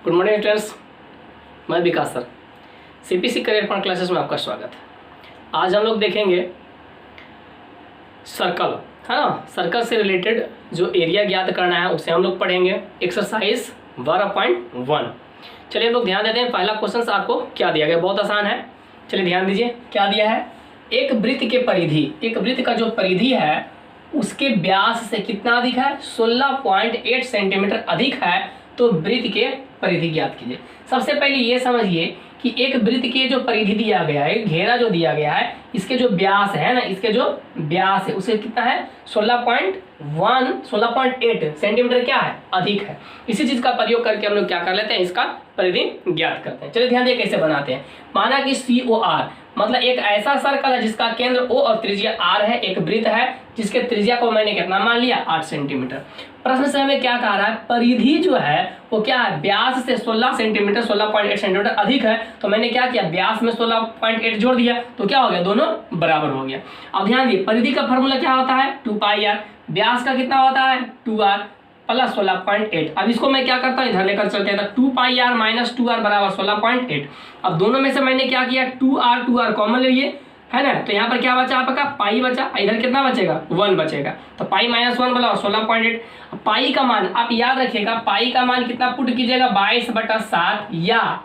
Good morning students, मैं Vikas sir CPC career point classes में आपका स्वागत है। आज हम लोग देखेंगे सर्कल, है ना। सर्कल से रिलेटेड जो एरिया ज्ञात करना है उसे हम लोग पढ़ेंगे। एक्सरसाइज 12.1। चलिए हम लोग ध्यान देते हैं। पहला क्वेश्चन आपको क्या दिया गया, बहुत आसान है। चलिए ध्यान दीजिए क्या दिया है। एक वृत्त के परिधि, एक वृत्त का जो परिधि है उसके व्यास से कितना अधिक है, 16.8 सेंटीमीटर अधिक है, तो वृत्त के परिधि ज्ञात कीजिए। सबसे पहले ये समझिए कि एक वृत्त के जो परिधि दिया गया है, घेरा जो दिया गया है, इसके जो व्यास है ना, इसके जो व्यास है उसे कितना है, 16.8 सेंटीमीटर क्या है, अधिक है। इसी चीज का प्रयोग करके हम लोग क्या कर लेते हैं, इसका परिधि ज्ञात करते हैं। चलिए ध्यान दिए कैसे बनाते हैं। माना कि COR मतलब एक ऐसा सर्कल है जिसका केंद्र O और त्रिज्या R है, एक वृत्त है जिसके त्रिज्या को मैंने कितना मान लिया, 8 सेंटीमीटर। प्रश्न से हमें क्या कह रहा है, परिधि जो है वो क्या है, व्यास से 16 सेंटीमीटर 16.8 सेंटीमीटर अधिक है। तो मैंने क्या किया, व्यास में 16.8 जोड़ दिया तो क्या हो गया, दोनों बराबर हो गया। अब ध्यान दिए परिधि का फॉर्मूला क्या होता है, 2πr। व्यास का कितना होता है, 2r प्लस 16.8। अब इसको मैं क्या करता हूँ, इधर लेकर चलते हैं। तो 2πr माइनस 2r बराबर 16.8। अब दोनों में से मैंने क्या किया, 2r कॉमन ले लिए, है ना। तो यहाँ पर क्या बचा आपका, पाई बचा। इधर कितना बचेगा, 1 बचेगा। तो पाई माइनस 1 बोला 16.8। पाई का मान आप याद रखिएगा, पाई का मान कितना पुट कीजिएगा, 22/7 या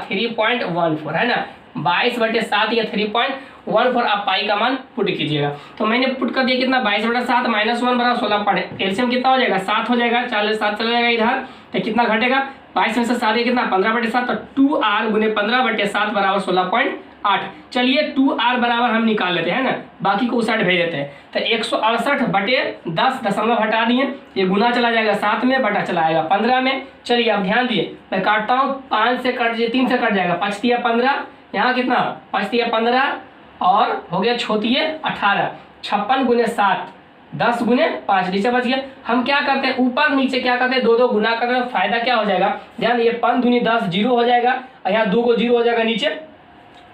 3.14, है ना। 22/7 या 3.14 आप पाई का मान पुट कीजिएगा। तो मैंने पुट कर दिया कितना, 22/7 माइनस 1 बराबर 16.8। एलसीएम कितना हो जाएगा, 7 हो जाएगा। 7 चला जाएगा इधर, तो कितना घटेगा, 22 में से 7 कितना, 15/7। तो 2r गुने 15/7 बराबर 16.8। चलिए 2r बराबर हम निकाल लेते हैं ना, बाकी को उस साइड भेज देते हैं। तो 168/10 दशमलव हटा दिए, ये गुना चला जाएगा 7 में, बटा चला आएगा 15 में। चलिए अब ध्यान दिए, मैं काटता हूँ, 5 से कट 3 से कट जाएगा, 5 तिया 15, यहाँ कितना 5 तिया 15 और हो गया 6 तिये 18, 56 गुने 7 10 गुने 5 नीचे बच गया। हम क्या करते हैं, ऊपर नीचे क्या करते हैं, 2 गुना करते हैं। फायदा क्या हो जाएगा, ध्यान ये 5 दूनी 10 जीरो हो जाएगा, और यहाँ 2 को जीरो हो जाएगा नीचे,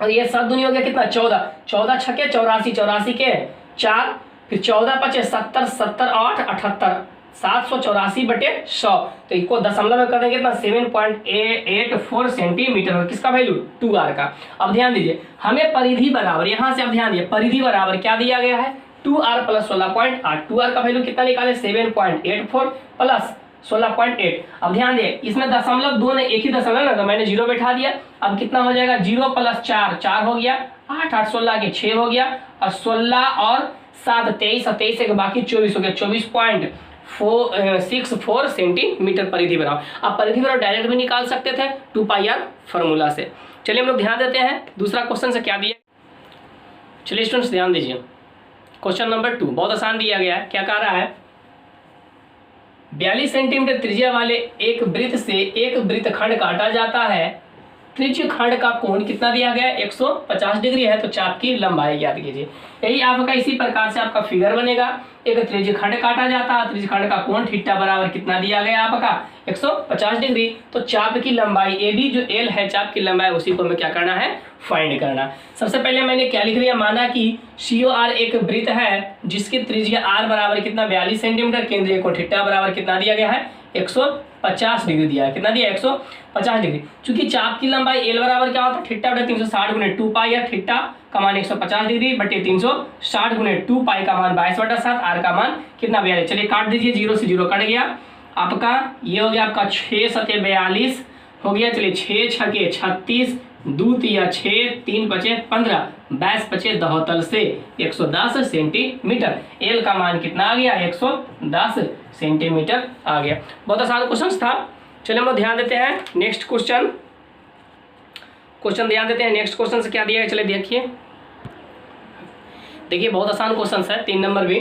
और ये 7 दूनी हो गया कितना, 14 14 छके 84 84 के 4, फिर 14 पचे 70 70 8 78 784/100। तो इसको दशमलव में कर देंगे कितना, 7.84 सेंटीमीटर। किसका वैल्यू, 2r का। अब ध्यान दीजिए, हमें परिधि बराबर, यहाँ से अब ध्यान दीजिए, परिधि बराबर क्या दिया गया है, 2r प्लस 16.8। 2r का वैल्यू कितना निकाले, 7.84 प्लस 16.8। अब ध्यान दिए, इसमें दशमलव 2 ने एक ही दशमलव ना, तो मैंने 0 बैठा दिया। अब कितना हो जाएगा, 0 प्लस 4 हो गया, 8 8 16 के 6 हो गया, और 16 और 7 23 और 23 के बाकी 24 हो गया, 24.64 सेंटीमीटर परिधि बराबर। आप परिधि बराबर डायरेक्ट भी निकाल सकते थे 2πr फॉर्मूला से। चलिए हम लोग ध्यान देते हैं दूसरा क्वेश्चन से क्या दिया। चलिए स्टूडेंट्स ध्यान दीजिए, क्वेश्चन नंबर 2 बहुत आसान दिया गया है। क्या कह रहा है, 42 सेंटीमीटर त्रिज्या वाले एक वृत्त से एक वृत्तखंड काटा जाता है। त्रिज्य खंड का कोण कितना दिया गया है, 150 डिग्री है। तो चाप की लंबाई ज्ञात कीजिए। यही आपका इसी प्रकार से आपका फिगर बनेगा। एक त्रिज्य खंड काटा जाता है, त्रिज्य खंड का कोण थीटा बराबर कितना दिया गया आपका, 150 डिग्री। तो चाप की लंबाई AB जो L है, चाप की लंबाई, उसी को हमें क्या करना है, फाइंड करना। सबसे पहले मैंने क्या लिख लिया, माना कि COR एक वृत्त है जिसकी त्रिज्या R बराबर कितना, 42 सेंटीमीटर, केंद्रीय कोण थीटा बराबर कितना दिया गया है, 150 डिग्री दिया है। कितना दिया है, 150 डिग्री। चूंकि चाप की लंबाई L बराबर क्या होता है, थीटा बटे 360 गुने 2π, या थीटा का मान 150 डिग्री बटे 360 गुने 2π का मान 22/7, R का मान कितना 42। चलिए काट दीजिए, 0 से 0 कट गया आपका, ये हो गया आपका 6 सते 42 हो गया। चलिए 6 छके 36, 2 तिया 6, 3 बचे 15, 22 बचे 72 से 110 सेंटीमीटर। L का मान कितना आ गया, 110 सेंटीमीटर आ गया। बहुत आसान क्वेश्चन था। चलिए हम लोग ध्यान देते हैं नेक्स्ट क्वेश्चन ध्यान देते हैं नेक्स्ट क्वेश्चन से क्या दिया है। चलिए देखिए बहुत आसान क्वेश्चन है। 3 नंबर भी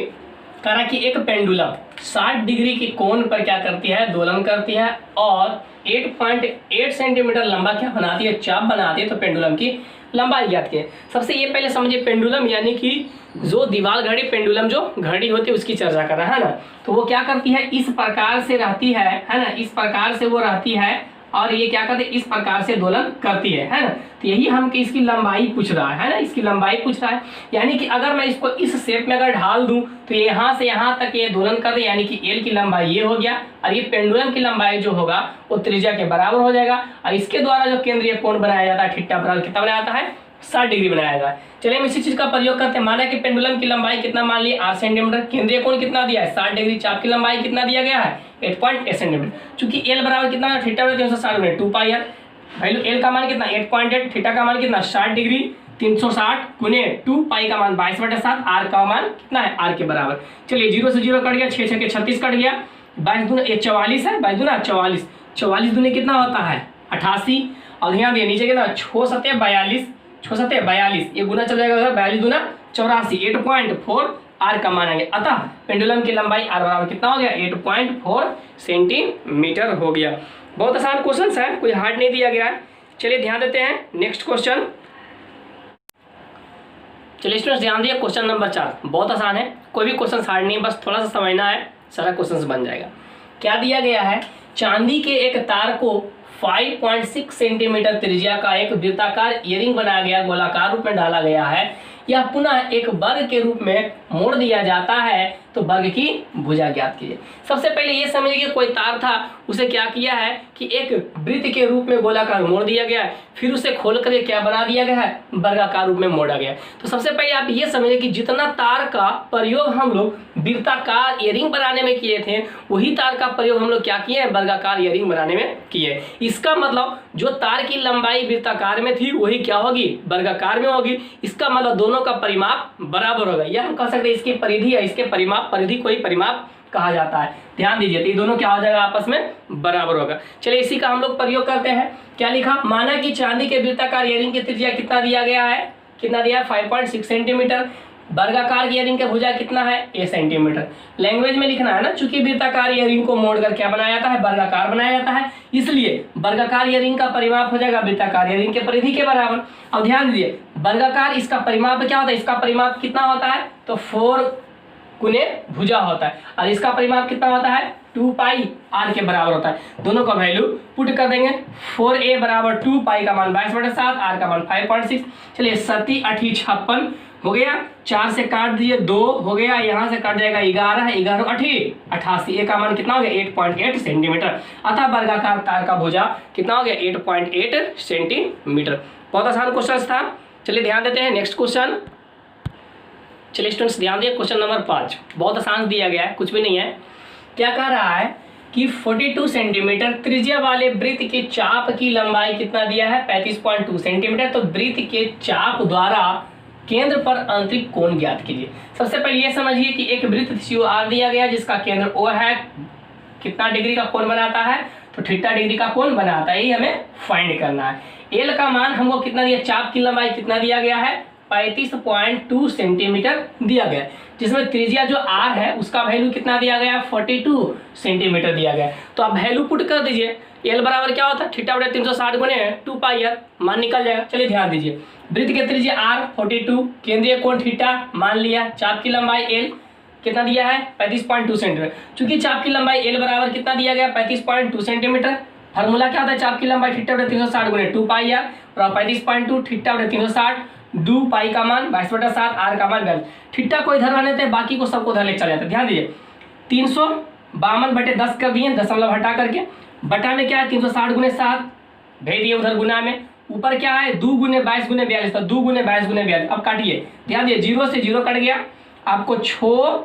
कह रहा कि एक पेंडुलम 60 डिग्री के कोण पर क्या करती है, दोलन करती है, और 8.8 सेंटीमीटर लंबा क्या बनाती है, चाप बनाती है। तो पेंडुलम की लंबाई ज्ञात की। सबसे ये पहले समझिए, पेंडुलम यानी कि जो दीवार घड़ी, पेंडुलम जो घड़ी होती है उसकी चर्चा कर रहा है ना। तो वो क्या करती है, इस प्रकार से रहती है ना, इस प्रकार से वो रहती है, और ये क्या करते हैं, इस प्रकार से दोलन करती है ना। तो यही हम कि इसकी लंबाई पूछ रहा है ना, इसकी लंबाई पूछ रहा है। यानी कि अगर मैं इसको इस शेप में अगर ढाल दूं तो ये यहाँ से यहाँ तक ये दोलन कर दे, यानी कि एल की लंबाई ये हो गया, और ये पेंडुलम की लंबाई जो होगा वो त्रिज्या के बराबर हो जाएगा। और इसके द्वारा जो केंद्रीय कोण बनाया जाता है थीटा बराबर कितना बनाया जाता है, 60 डिग्री बनाया जाता है। चलिए हम इसी चीज का प्रयोग करते हैं। माना कि पेंडुलम की लंबाई कितना मान लिया 8 सेंटीमीटर, केंद्रीय कोण कितना दिया है 60 डिग्री, चाप की लंबाई कितना दिया गया है 8.8 सेंटीमीटर। चूंकि एल बराबर कितना है, थीटा बराबर 360 गुणे 2 पाई आर, वैल्यू एल का मान कितना 8.8, थीटा का मान कितना 60 डिग्री, 360 गुने 2 पाई का मान 22/7, आर का मान कितना है आर के बराबर। चलिए 0 से 0 कट गया, 6 6 के 36 कट गया, 22 दूना 44 है, 22 दूना 44, 44 दूने कितना होता है 88। और ध्यान दिए नीचे कितना 6 7 42, 6 7 42, ये गुना चल जाएगा 42 दूना 84, 8.4 आर का मान आ गया। अतः पेंडुलम की लंबाई आर बराबर कितना हो गया 8.4 सेंटीमीटर हो गया। बहुत आसान क्वेश्चन है, कोई हार्ड नहीं दिया गया है। चलिए ध्यान देते हैं नेक्स्ट क्वेश्चन। चलिए स्टूडेंट्स ध्यान दिए, क्वेश्चन नंबर 4 बहुत आसान है, कोई भी क्वेश्चन हार्ड नहीं है, बस थोड़ा सा समझना है, सारा क्वेश्चन बन जाएगा। क्या दिया गया है, चांदी के एक तार को 5.6 सेंटीमीटर त्रिज्या का एक वृत्ताकार इयरिंग बनाया गया, गोलाकार रूप में डाला गया है, यह पुनः एक वर्ग के रूप में मोड़ दिया जाता है, तो वर्ग की भुजा ज्ञात कीजिए। सबसे पहले ये समझिए कि कोई तार था, उसे क्या किया है कि एक वृत्त के रूप में गोलाकार मोड़ दिया गया है, फिर उसे खोल करके क्या बना दिया गया है वर्गाकार रूप में मोड़ा गया। तो सबसे पहले आप ये समझिए कि जितना तार का प्रयोग हम लोग वृत्ताकार इयरिंग बनाने में किए थे, वही तार का प्रयोग हम लोग क्या किए हैं वर्गाकार इयरिंग बनाने में किए। इसका मतलब जो तार की लंबाई वृत्ताकार में थी वही क्या होगी वर्गाकार में होगी। इसका मतलब दोनों का परिमाप बराबर होगा। यह हम कह सकते हैं इसकी परिधि है, इसके परिमाप परिधि को ही परिमाप कहा जाता है। ध्यान दीजिए, तो ये दोनों क्या हो जाएगा आपस में बराबर होगा। चलिए इसी का हम लोग प्रयोग करते हैं। क्या लिखा, माना कि चांदी के वृत्ताकार इयरिंग की त्रिज्या कितना दिया गया है, कितना दिया है 5.6 सेंटीमीटर, वर्गाकार इयरिंग का भुजा कितना है 1 सेंटीमीटर। लैंग्वेज में लिखना है ना, चूंकि वृत्ताकार इयरिंग को मोड़कर क्या बनाया जाता है वर्गाकार बनाया जाता है, इसलिए वर्गाकार इयरिंग का परिमाप हो जाएगा वृत्ताकार इयरिंग के परिधि के बराबर। अब ध्यान दीजिए, वर्गाकार इसका परिमाप क्या होता है, इसका परिमाप कितना होता है तो 4 गुने भुजा होता है, और इसका परिमाप कितना होता है 2 पाई आर के बराबर होता है। दोनों का वैल्यू पुट कर देंगे, 4a बराबर 2 पाई का मान 22/7, आर का मान 5.6। चलिए 7 8 56 हो गया, 4 से काट दिए 2 हो गया, यहाँ से कट जाएगा 11, 11 8 88, ए का मान कितना हो गया 8.8 सेंटीमीटर। अतः वर्गाकार तार का भुजा कितना हो गया 8.8 सेंटीमीटर। बहुत आसान क्वेश्चन था। चलिए ध्यान देते हैं नेक्स्ट क्वेश्चन। चलिए स्टूडेंट्स ध्यान दिए, क्वेश्चन नंबर 5 बहुत आसान दिया गया है, कुछ भी नहीं है। क्या कह रहा है कि 42 सेंटीमीटर त्रिज्या वाले वृत्त के चाप की लंबाई कितना दिया है 35.2 सेंटीमीटर। तो वृत्त के चाप द्वारा केंद्र पर आंतरिक कोण ज्ञात कीजिए। सबसे पहले ये समझिए कि एक वृत्त COR दिया गया जिसका केंद्र O है, कितना डिग्री का कोण बनाता है तो थीटा डिग्री का कोण बनाता है, ये हमें फाइंड करना है। एल का मान हमको कितना दिया, चाप की लंबाई कितना दिया गया है 35.2 सेंटीमीटर दिया गया, जिसमें त्रिज्या जो R है उसका वैल्यू कितना दिया गया 42 सेंटीमीटर दिया गया। तो आप वैल्यू पुट कर दीजिए, एल बराबर क्या होता है थीटा बटे 360 गुने 2 पाई आर, मान निकल जाएगा। चलिए ध्यान दीजिए, वृत्त के त्रिज्या R 42, केंद्रीय कोण थीटा मान लिया, चाप की लंबाई L कितना दिया है 35.2 सेंटीमीटर। चूंकि चाप की लंबाई L बराबर कितना दिया गया 35.2 सेंटीमीटर, फार्मूला क्या होता है चाप की लंबाई थीटा बटे 360 गुने 2 पाई आर, और 35.2 थीटा बटे 360 2 पाई का मान 22/7, आर का मान 42। थीटा को इधर रहने थे, बाकी को सबको उधर ले चले जाते। ध्यान दीजिए 352/10 कर दिए, दशमलव हटा करके, बटा में क्या है 360 गुने 7 भेज दिए उधर गुना में, ऊपर क्या है 2 गुने 22 गुने 42, तो 2 गुने 22 गुने 42। अब काटिए, ध्यान दिए 0 से 0 कट गया, आपको 6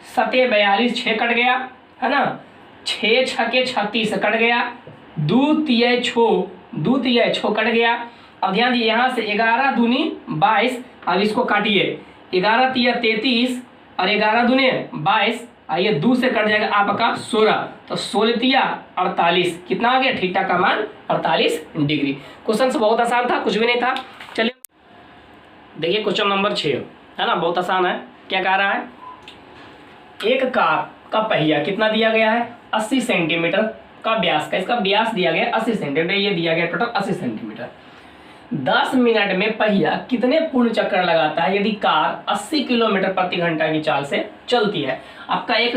7 42 6 कट गया है ना, 6 6 के 36 कट गया, 2 3 6 2 3 6 कट गया। अब ध्यान दिए यहाँ से 11 दूनी 22, अब इसको काटिए 11 3 33 और 11 दूने 22, आइए 2 से कट जाएगा आपका 16, तो 16 3 48, कितना आ गया थीटा का मान 48 डिग्री। क्वेश्चन से बहुत आसान था, कुछ भी नहीं था। चलिए देखिए क्वेश्चन नंबर 6 है ना, बहुत आसान है। क्या कह रहा है, एक कार का पहिया कितना दिया गया है 80 सेंटीमीटर का व्यास का, इसका व्यास दिया गया 80 सेंटीमीटर, ये दिया गया टोटल 80 सेंटीमीटर। 10 मिनट में पहिया कितने पूर्ण चक्कर लगाता है यदि कार 80 किलोमीटर प्रति घंटा की चाल से चलती है। आपका एक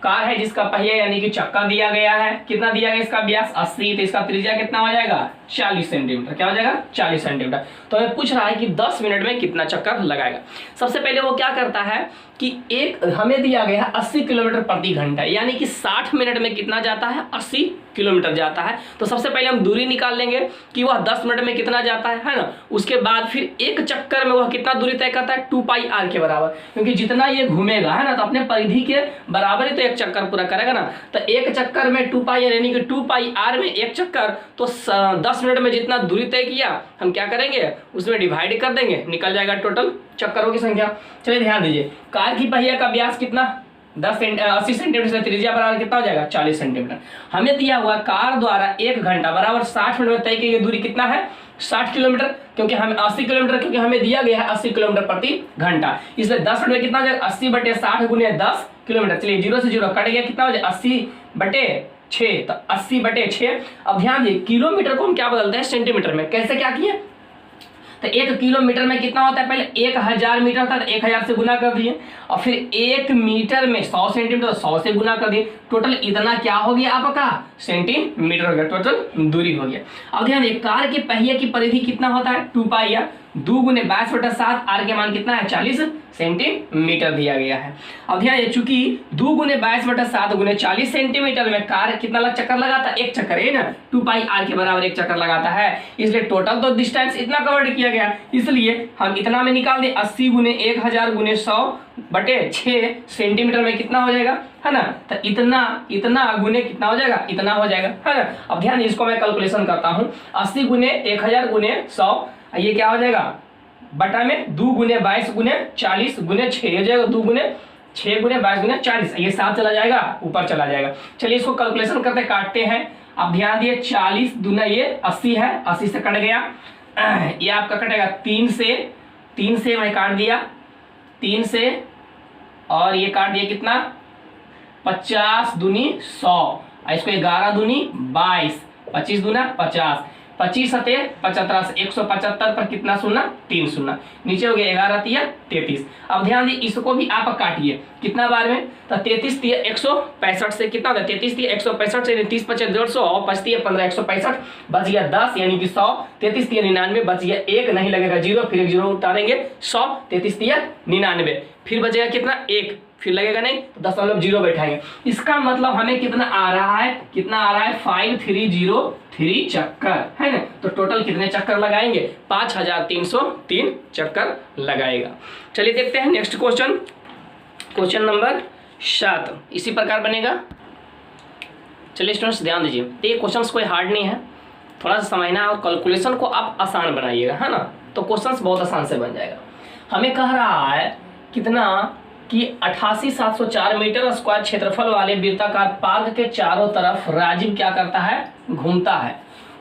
कार है जिसका पहिया यानी कि चक्का दिया गया है, कितना दिया गया इसका व्यास 80, तो इसका त्रिज्या कितना हो जाएगा 40 सेंटीमीटर। क्या हो जाएगा 40 सेंटीमीटर। तो हमें पूछ रहा है कि 10 मिनट में कितना चक्कर लगाएगा। सबसे पहले वो क्या करता है कि एक हमें दिया गया है 80 किलोमीटर प्रति घंटा, यानी कि 60 मिनट में कितना जाता है 80 किलोमीटर जाता है। तो सबसे पहले हम दूरी निकाल लेंगे कि वह 10 मिनट में कितना जाता है ना। उसके बाद फिर एक चक्कर में वह कितना दूरी तय करता है 2πr के बराबर, क्योंकि जितना ये घूमेगा है ना तो अपने परिधि के बराबर ही तो एक चक्कर पूरा करेगा ना। तो एक चक्कर में 2πr यानी कि 2πr में एक चक्कर, तो 10 मिनट में जितना दूरी तय किया हम क्या करेंगे उसमें डिवाइड कर देंगे, निकल जाएगा टोटल चक्करों की संख्या। चलिए ध्यान दीजिए, कार की पहिया का व्यास कितना 80 सेंटीमीटर से त्रिज्या बराबर कितना हो जाएगा 40 सेंटीमीटर। हमें दिया हुआ कार द्वारा 1 घंटा बराबर 60 मिनट में तय की गई दूरी कितना है 60 किलोमीटर, क्योंकि हमें 80 किलोमीटर क्योंकि हमें दिया गया है 80 किलोमीटर प्रति घंटा, इसलिए 10 मिनट में कितना हो जाएगा 80/60 गुने 10 किलोमीटर। चलिए 0 से 0 कट गया, कितना हो जाएगा 80/6, तो 80/6। अब ध्यान दीजिए किलोमीटर को हम क्या बदलते हैं सेंटीमीटर में, कैसे क्या किए, तो 1 किलोमीटर में कितना होता है, पहले 1000 मीटर था तो 1000 से गुना कर दिए, और फिर 1 मीटर में 100 सेंटीमीटर 100 से गुना कर दिए, टोटल इतना क्या हो गया आपका सेंटीमीटर हो गया, टोटल दूरी हो गया। अब ध्यान देखिए कार के पहिए की परिधि कितना होता है 2πr, 2 गुने 22/7, आर के मान कितना है 40 सेंटीमीटर दिया गया है। अब ध्यान दीजिए चूंकि 2 गुने 22/7 गुने 40 सेंटीमीटर में कार कितना चक्कर लगाता है, एक चक्कर है ना, 2πr के बराबर एक चक्कर लगाता है, इसलिए टोटल तो डिस्टेंस इतना कवर्ड किया गया, इसलिए हम इतना में निकाल दें 80 गुने 1000 गुने 100/6 सेंटीमीटर में कितना हो जाएगा है ना, तो इतना गुने कितना हो जाएगा इतना हो जाएगा है ना। अब ध्यान इसको मैं कैलकुलेशन करता हूँ, 80 गुने 1000 गुने 100, ये क्या हो जाएगा बटा में 2 गुने 22 गुने 40 गुने 6 हो जाएगा, 2 गुने 6 गुने 22 गुने 40, ये 7 चला जाएगा ऊपर चला जाएगा। चलिए इसको कैलकुलेशन करते काटते हैं। अब ध्यान दिए 40 दूना ये 80 है, 80 से कट गया, ये आपका कटेगा 3 से मैं काट दिया 3 से, और ये काट दिया कितना 50 दूनी 100, इसको 11 दूनी 22, 25 दूना 50, 25 सते 75, 175 पर कितना शून्य 3 शून्य, नीचे हो गया 11 तिया 33। अब ध्यान दिए इसको भी आप काटिए कितना बार में, तो 33 तिया 165 से कितना होता है 33 तिया 165 से 30 × 5 = 150 और 5 तिया 15 165, बच गया 10 यानी कि 100, 33 तिया 99, बच गया 1 नहीं लगेगा 0, फिर एक 0 उतारेंगे 100, 33 तिया 99, फिर बचेगा कितना 1, फिर लगेगा नहीं तो 0.0 बैठाएंगे। इसका मतलब हमें कितना आ रहा है 5303 चक्कर है ना। तो टोटल कितने चक्कर लगाएंगे 5303 चक्कर लगाएगा। चलिए देखते हैं नेक्स्ट क्वेश्चन नंबर 7 इसी प्रकार बनेगा। चलिए स्टूडेंट्स ध्यान दीजिए, तो ये क्वेश्चन कोई हार्ड नहीं है, थोड़ा सा समझना है और कैलकुलेशन को आप आसान बनाइएगा है ना, तो क्वेश्चन बहुत आसान से बन जाएगा। हमें कह रहा है कितना कि 88,704 मीटर स्क्वायर क्षेत्रफल वाले वृत्ताकार पार्क के चारों तरफ राजीव क्या करता है घूमता है,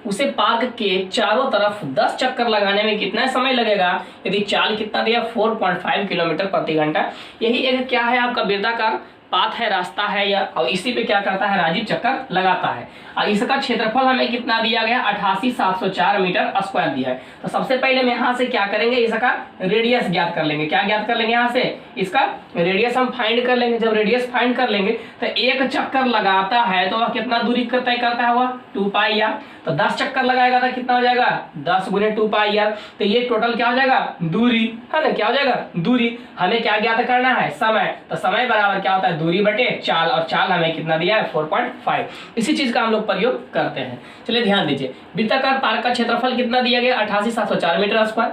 उसे पार्क के चारों तरफ 10 चक्कर लगाने में कितना समय लगेगा, यदि चाल कितना दिया 4.5 किलोमीटर प्रति घंटा। यही एक क्या है आपका वृत्ताकार पाथ है, रास्ता है, या और इसी पे क्या करता है राजीव चक्कर लगाता है। और इसका क्षेत्रफल हमें कितना दिया गया 88,704 मीटर स्क्वायर दिया है। तो सबसे पहले हम यहाँ से क्या करेंगे इसका रेडियस ज्ञात कर लेंगे। क्या ज्ञात कर लेंगे यहाँ से इसका रेडियस हम फाइंड कर लेंगे। जब रेडियस फाइंड कर लेंगे तो एक चक्कर लगाता है तो वह कितना दूरी तय करता है वह 2πr, तो 10 चक्कर लगाएगा तो कितना हो जाएगा 10 गुने 2πr, तो ये टोटल क्या हो जाएगा दूरी है ना, क्या हो जाएगा दूरी। हमें क्या ज्ञात करना है समय, तो समय बराबर क्या होता है दूरी बटे चाल, और चाल हमें कितना दिया है 4.5। इसी चीज का हम लोग प्रयोग करते हैं। चलिए ध्यान दीजिए, वृत्ताकार पार्क का क्षेत्रफल कितना दिया गया 88,704 मीटर स्क्वायर।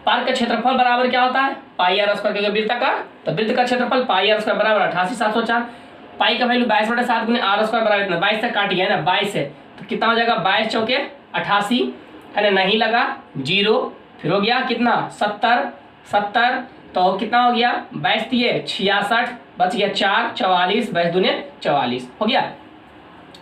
पार्क का क्षेत्रफल बराबर क्या होता है πr स्क्वायर, क्योंकि वृत्ताकार तो वृत्त का क्षेत्रफल πr स्क्वायर बराबर 88,704, पाई का वैल्यू 22/7 गुने r स्क्वायर बराबर इतना 22 तक काट गया है ना 22 है, तो कितना हो जाएगा 22 चौके 88 है ना, नहीं लगा 0, फिर हो गया कितना 70, तो कितना हो गया 22 दिए 66, बच गया 4 44, 22 दूने 44 हो गया।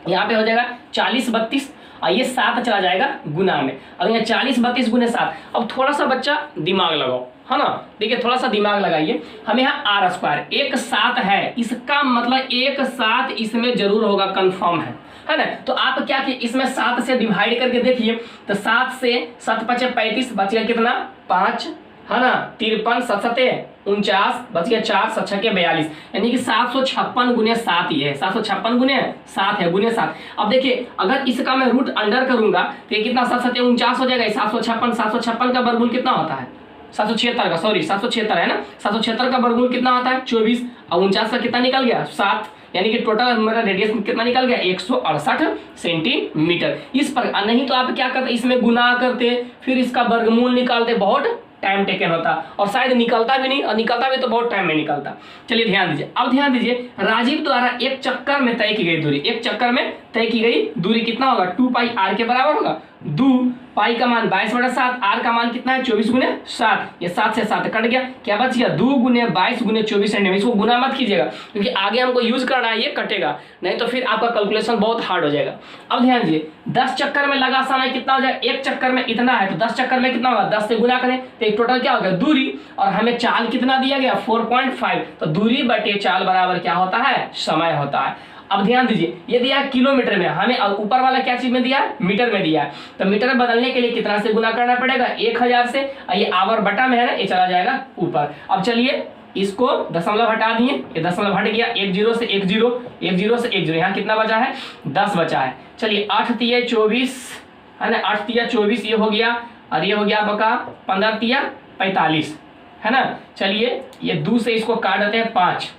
यहाँ पे हो जाएगा 40 32 और ये 7 चला जाएगा गुना में। अब यहाँ 40 32 गुने 7। अब थोड़ा सा बच्चा दिमाग लगाओ है ना, देखिए थोड़ा सा दिमाग लगाइए। हमें यहाँ आर स्क्वायर एक 7 है, इसका मतलब एक 7 इसमें जरूर होगा, कंफर्म है ना। तो आप क्या किए इसमें 7 से डिवाइड करके देखिए, तो 7 से 7 × 5 = 35, बच गया कितना 5 है ना, 53 7 49 बच गया 4 7 6 42, यानी कि 756 गुने 7 ही है, 756 गुने 7 है, गुने 7। अब देखिए अगर इसका मैं रूट अंडर करूंगा तो ये कितना 7 7 49 हो जाएगा। 756 का वर्गमूल कितना होता है 776 का, सॉरी 776 है ना, 776 का वर्गमूल कितना होता है 24, और 49 का कितना निकल गया 7, यानी कि टोटल मेरा रेडियस कितना निकल गया 168 सेंटीमीटर। इस पर नहीं तो आप क्या करते इसमें गुना करते फिर इसका वर्गमूल निकालते, बहुत टाइम टेकन होता और शायद निकलता भी नहीं, और निकलता भी तो बहुत टाइम में निकलता। चलिए ध्यान दीजिए, अब ध्यान दीजिए राजीव द्वारा एक चक्कर में तय की गई दूरी, एक चक्कर में तय की गई दूरी कितना होगा 2 पाई r के बराबर होगा। 2 पाई का मान 22/7, r का मान कितना है 24 गुने 7, ये 7 से 7 कट गया, क्या बच गया 2 गुने 22 गुने 24 सेंटीमीटर। इसको गुना मत कीजिएगा क्योंकि आगे हमको यूज करना है, ये कटेगा नहीं तो फिर आपका कैलकुलेशन बहुत हार्ड हो जाएगा। अब ध्यान दीजिए 10 चक्कर में लगा समय कितना हो जाएगा, एक चक्कर में इतना है तो 10 चक्कर में कितना होगा 10 से गुना करें तो एक टोटल क्या होगा दूरी, और हमें चाल कितना दिया गया 4.5, तो दूरी बटे चाल बराबर क्या होता है समय होता है। अब ध्यान दीजिए ये दिया है किलोमीटर में, हमें ऊपर वाला क्या चीज में दिया है मीटर में दिया है, तो मीटर बदलने के लिए कितना से गुना करना पड़ेगा 1000 से, ये आवर बटा में है ना, ये चला जाएगा ऊपर। अब चलिए इसको दशमलव हटा दिए, ये दशमलव हट गया, 1 0 से 1 0, 1 0 से 1 0, यहाँ कितना बचा है 10 बचा है। चलिए 8 तिया 24 है ना, 8 तिया 24 ये हो गया, और ये हो गया आपका 15 तिया 45 है ना। चलिए ये 2 से इसको काट देते हैं 5,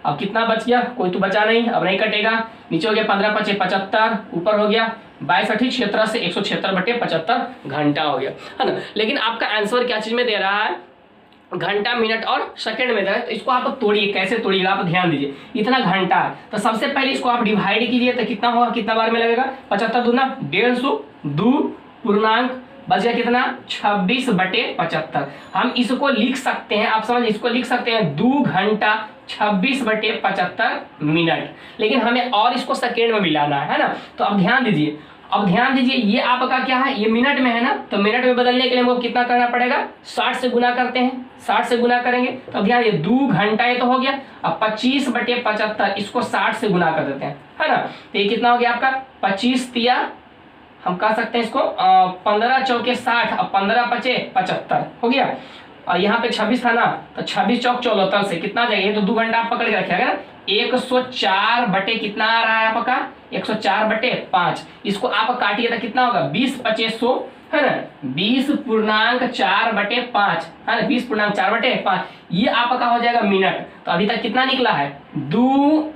अब कितना बच गया कोई तो बचा नहीं, अब नहीं कटेगा, नीचे हो गया 15 5 75, ऊपर हो गया 22 8 76 से 176/75 घंटा हो गया है ना। लेकिन आपका आंसर क्या चीज में दे रहा है घंटा मिनट और सेकंड में दे रहा है, तो इसको आप तोड़िए, कैसे तोड़िएगा आप ध्यान दीजिए। इतना घंटा है तो सबसे पहले इसको आप डिवाइड कीजिए तो कितना होगा, कितना बार में लगेगा 75 दूना 150, 2 पूर्णांक बच गया कितना 26/75। हम इसको लिख सकते हैं, आप समझ इसको लिख सकते हैं 2 घंटा 26/75 मिनट, लेकिन हमें और इसको सेकेंड में मिलाना है ना। तो अब ध्यान दीजिए, अब ध्यान दीजिए ये आपका क्या है ये मिनट में है ना, तो मिनट में बदलने के लिए हमको कितना करना पड़ेगा 60 से गुना करते हैं, 60 से गुना करेंगे तो अब ध्यान ये 2 घंटा ये तो हो गया, अब 25/75 इसको 60 से गुना कर देते हैं है ना, तो ये कितना हो गया आपका 25 तिया हम कह सकते हैं इसको 15 चौके 60, अब 15 पचे 75 हो गया, और यहाँ पे 26 था ना तो 26 चौक 74 से कितना जाएगा, तो 2 घंटा आप पकड़ के रखिएगा ना, 104 बटे कितना आ रहा है आपका 104/5, इसको आप काटिए तो कितना होगा 20 25 100 है ना, 20.4/5 है ना, 20.4/5 ये आपका हो जाएगा मिनट। तो अभी तक कितना निकला है 2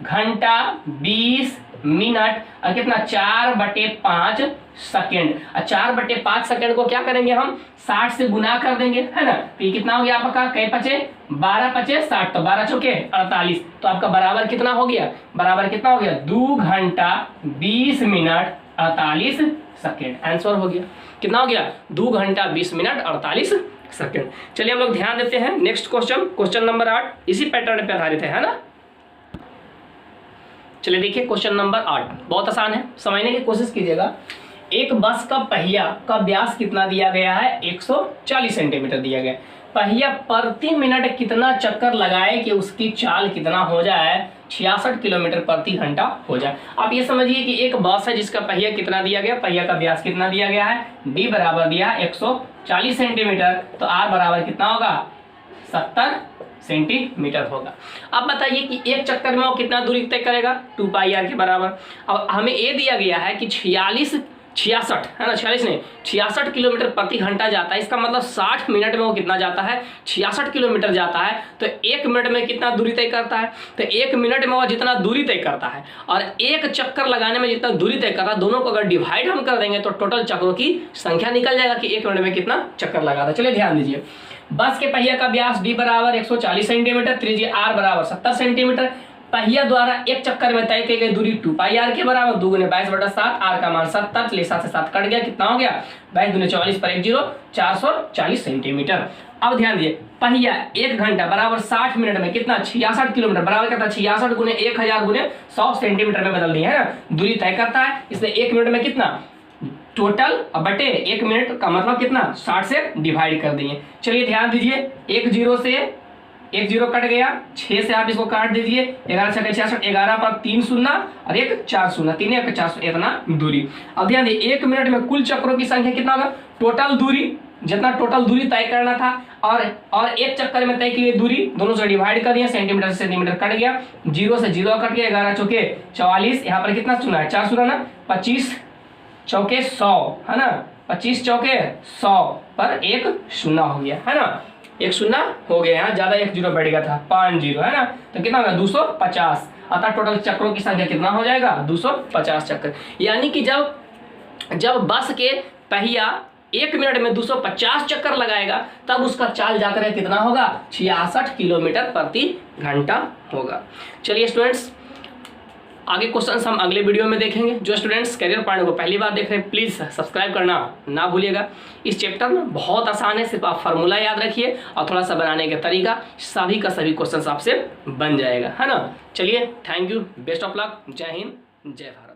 घंटा 20 मिनट और कितना 4/5 सेकेंड, और 4/5 सेकेंड को क्या करेंगे हम 60 से गुना कर देंगे है ना, तो ये कितना हो गया आपका कई पचे 12 पचे 60, तो 12 चौके 48, तो आपका बराबर कितना हो गया, बराबर कितना हो गया 2 घंटा 20 मिनट 48 सेकेंड। आंसर हो गया कितना हो गया 2 घंटा 20 मिनट 48 सेकेंड। चलिए हम लोग ध्यान देते हैं नेक्स्ट क्वेश्चन, क्वेश्चन नंबर 8 इसी पैटर्न पे आधारित है ना। चलिए देखिए क्वेश्चन नंबर 8 बहुत आसान है, समझने की कोशिश कीजिएगा। एक बस का पहिया का व्यास कितना दिया गया है 140 सेंटीमीटर दिया गया है, पहिया प्रति मिनट कितना चक्कर लगाए कि उसकी चाल कितना हो जाए 66 किलोमीटर प्रति घंटा हो जाए। आप ये समझिए कि एक बस है जिसका पहिया कितना दिया गया, पहिया का व्यास कितना दिया गया है, डी बराबर दिया है 140 सेंटीमीटर, तो आर बराबर कितना होगा 70 सेंटीमीटर होगा। अब बताइए कि एक चक्कर में वो कितना दूरी तय करेगा 2 पाई आर के बराबर। अब हमें ये दिया गया है कि 66 है ना, 46 नहीं 66 किलोमीटर प्रति घंटा जाता है, इसका मतलब 60 मिनट में वो कितना जाता है 66 किलोमीटर जाता है, तो 1 मिनट में कितना दूरी तय करता है, तो 1 मिनट में वो जितना दूरी तय करता है और एक चक्कर लगाने में जितना दूरी तय करता है, दोनों को अगर डिवाइड हम कर देंगे तो टोटल चक्रों की संख्या निकल जाएगा कि 1 मिनट में कितना चक्कर लगाता है। चलिए ध्यान दीजिए, बस के पहिया का व्यास डी बराबर 140 सेंटीमीटर, त्रिज्या आर बराबर 70 सेंटीमीटर, पहिया द्वारा एक चक्कर में तय की गई दूरी 2 पाई आर के बराबर, 2 गुने 22/7, आर का मान 70, चलिए 7 से 7 कट गया, कितना हो गया 22 दूने 44 पर 1 0 440 सेंटीमीटर। अब ध्यान दिए पहिया 1 घंटा बराबर 60 मिनट में कितना 66 किलोमीटर बराबर करता है 66 गुने 1000 गुने 100 सेंटीमीटर में बदल दिए है ना, दूरी तय करता है, इसलिए 1 मिनट में कितना टोटल बटे 1 मिनट का मतलब कितना 60 से डिवाइड कर दिए। चलिए ध्यान दीजिए 1 0 से 1 0 कट गया, 6 से आप इसको काट दीजिए, 11 6 66, 11 पर 3 शून्य और 1 4 शून्य, 3 1 4 इतना दूरी। अब ध्यान दिए 1 मिनट में कुल चक्रों की संख्या कितना होगा, टोटल दूरी जितना टोटल दूरी तय करना था, और एक चक्कर में तय की गई दूरी दोनों से डिवाइड कर दिया, सेंटीमीटर से सेंटीमीटर कट गया, 0 से 0 कट गया, 11 चौके 44, यहाँ पर कितना चुना है 4 सुना ना, 25 चौके 100 है ना, 25 चौके 100 पर एक शून्य हो गया है ना, एक शून्य हो गया, यहाँ ज्यादा एक जीरो बैठ गया था 5 जीरो है ना, तो कितना होगा 250। अतः टोटल चक्रों की संख्या कितना हो जाएगा 250 चक्कर। यानी कि जब बस के पहिया 1 मिनट में 250 चक्कर लगाएगा तब उसका चाल जाकर कितना होगा 66 किलोमीटर प्रति घंटा होगा। चलिए स्टूडेंट्स, आगे क्वेश्चंस हम अगले वीडियो में देखेंगे। जो स्टूडेंट्स करियर पॉइंट को पहली बार देख रहे हैं प्लीज़ सब्सक्राइब करना ना भूलिएगा। इस चैप्टर में बहुत आसान है, सिर्फ आप फार्मूला याद रखिए और थोड़ा सा बनाने का तरीका, सभी का सभी क्वेश्चंस आपसे बन जाएगा है ना। चलिए thank you, best of luck, जय हिंद जय भारत।